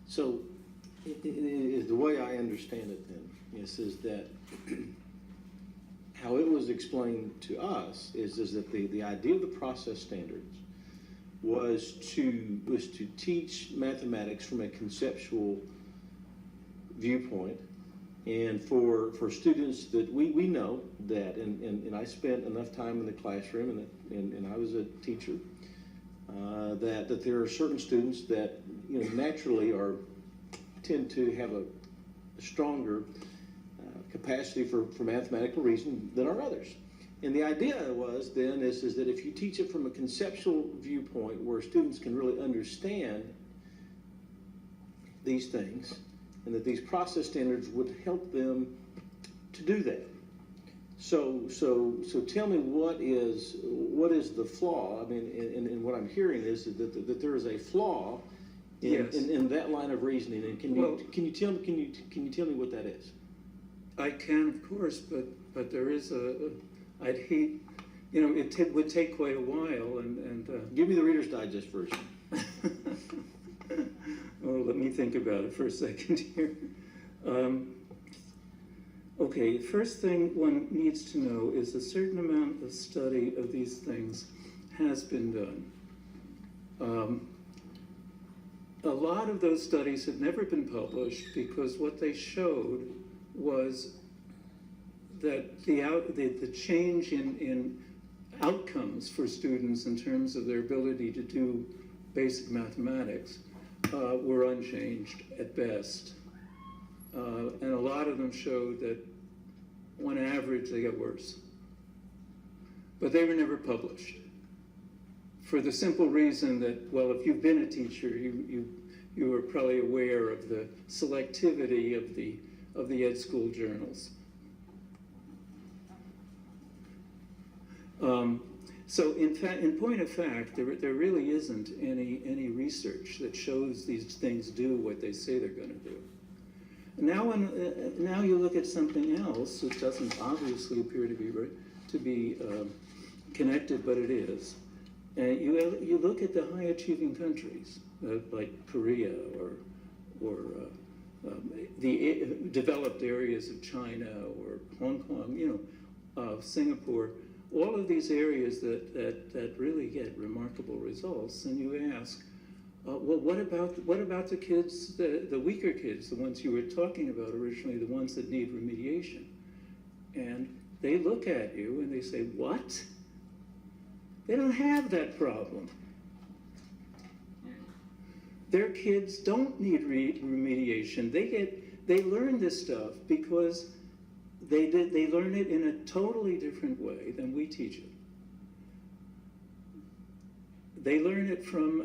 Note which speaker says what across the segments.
Speaker 1: So, the way I understand it then is that how it was explained to us is that the idea of the process standards was to teach mathematics from a conceptual viewpoint, and for students that we know that, and I spent enough time in the classroom, and I was a teacher, that there are certain students that naturally tend to have a stronger capacity for mathematical reason than are others. And the idea was then is that if you teach it from a conceptual viewpoint where students can really understand these things, and that these process standards would help them to do that. So tell me what is the flaw? I mean, and what I'm hearing is that there is a flaw in that line of reasoning. And can you tell me what that is?
Speaker 2: I can, of course, but there is I'd hate, it would take quite a while, and
Speaker 1: give me the Reader's Digest version.
Speaker 2: Oh, let me think about it for a second here. Okay, first thing one needs to know is a certain amount of study of these things has been done. A lot of those studies have never been published because what they showed was that the change in outcomes for students in terms of their ability to do basic mathematics were unchanged at best. And a lot of them showed that on average they got worse. But they were never published for the simple reason that, well, if you've been a teacher, you are probably aware of the selectivity of the ed school journals. So in point of fact, there really isn't any research that shows these things do what they say they're going to do. Now you look at something else, which doesn't obviously appear to be connected, but it is. And you look at the high achieving countries like Korea or the developed areas of China or Hong Kong, Singapore. All of these areas that really get remarkable results, and you ask, well, what about the kids, the weaker kids, the ones you were talking about originally, the ones that need remediation? And they look at you and they say, what? They don't have that problem. Their kids don't need remediation. They learn this stuff because they learn it in a totally different way than we teach it. They learn it from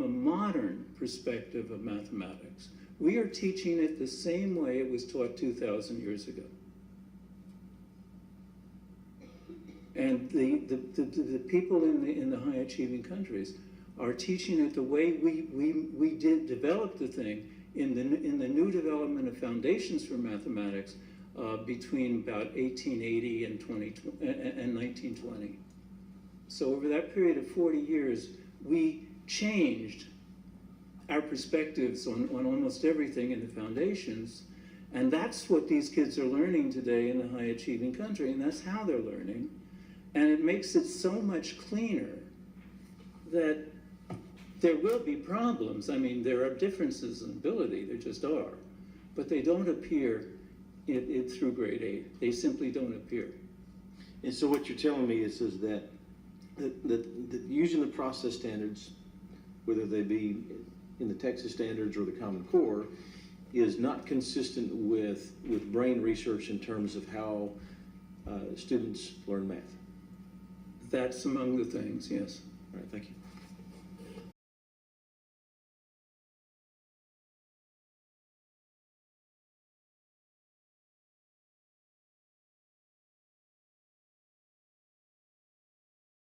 Speaker 2: a modern perspective of mathematics. We are teaching it the same way it was taught 2,000 years ago. And the people in the high achieving countries are teaching it the way we did develop the thing in the new development of foundations for mathematics between about 1880 and 1920. So over that period of 40 years, we changed our perspectives on almost everything in the foundations, and that's what these kids are learning today in the high achieving country, and that's how they're learning. And it makes it so much cleaner that there will be problems. I mean, there are differences in ability, there just are, but they don't appear through grade 8. They simply don't appear.
Speaker 1: And so what you're telling me is that using the process standards, whether they be in the Texas standards or the Common Core, is not consistent with brain research in terms of how students learn math.
Speaker 2: That's among the things, yes.
Speaker 1: All right, thank you.